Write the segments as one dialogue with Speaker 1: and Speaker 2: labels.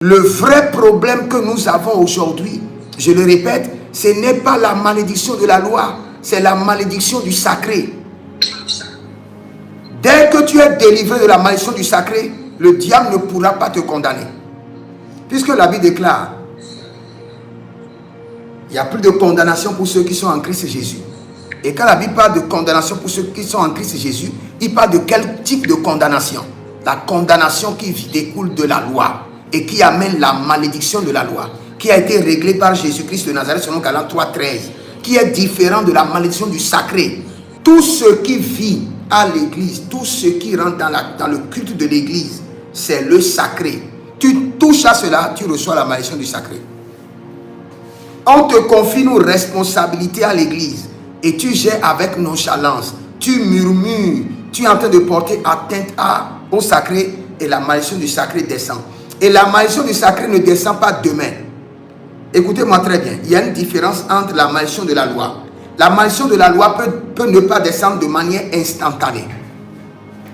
Speaker 1: Le vrai problème que nous avons aujourd'hui, je le répète, ce n'est pas la malédiction de la loi, c'est la malédiction du sacré. Dès que tu es délivré de la malédiction du sacré, le diable ne pourra pas te condamner. Puisque la Bible déclare, il n'y a plus de condamnation pour ceux qui sont en Christ Jésus. Et quand la Bible parle de condamnation pour ceux qui sont en Christ Jésus, il parle de quel type de condamnation? La condamnation qui découle de la loi et qui amène la malédiction de la loi, qui a été réglée par Jésus-Christ de Nazareth selon Galates 3:13, qui est différent de la malédiction du sacré. Tout ce qui vit à l'église, tout ce qui rentre dans le culte de l'église, c'est le sacré. Tu touches à cela, tu reçois la malédiction du sacré. On te confie une responsabilité à l'église et tu gères avec nonchalance, tu murmures, tu es en train de porter atteinte au sacré et la malédiction du sacré descend. Et la malédiction du sacré ne descend pas demain. Écoutez-moi très bien, il y a une différence entre la malédiction de la loi. La malédiction de la loi peut ne pas descendre de manière instantanée.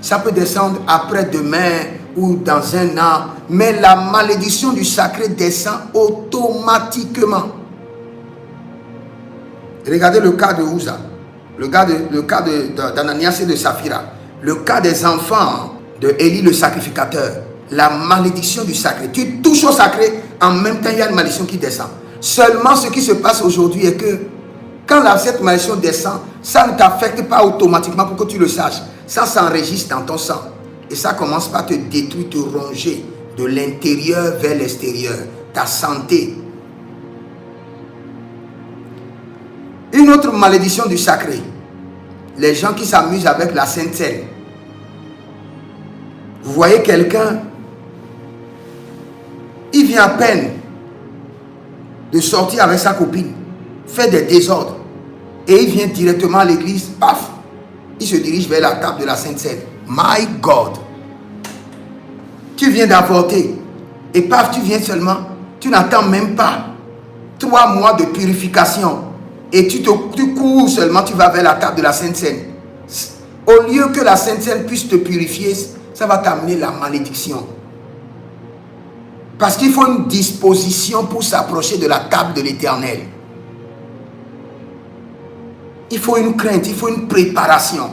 Speaker 1: Ça peut descendre après-demain ou dans un an. Mais la malédiction du sacré descend automatiquement. Regardez le cas de Uza, le cas d'Ananias et de Saphira, le cas des enfants de Élie le sacrificateur. La malédiction du sacré. Tu touches au sacré, en même temps il y a une malédiction qui descend. Seulement ce qui se passe aujourd'hui est que quand cette malédiction descend, ça ne t'affecte pas automatiquement pour que tu le saches. Ça s'enregistre dans ton sang. Et ça commence par te détruire, te ronger de l'intérieur vers l'extérieur. Ta santé. Une autre malédiction du sacré. Les gens qui s'amusent avec la Sainte Seine. Vous voyez quelqu'un, il vient à peine de sortir avec sa copine, fait des désordres, et il vient directement à l'église, paf, il se dirige vers la table de la Sainte Seine. My God! Tu viens d'avorter, et paf, tu viens seulement, tu n'attends même pas 3 mois de purification, et tu cours seulement, tu vas vers la table de la Sainte Seine. Au lieu que la Sainte Seine puisse te purifier, ça va t'amener la malédiction. Parce qu'il faut une disposition pour s'approcher de la table de l'Éternel. Il faut une crainte, il faut une préparation.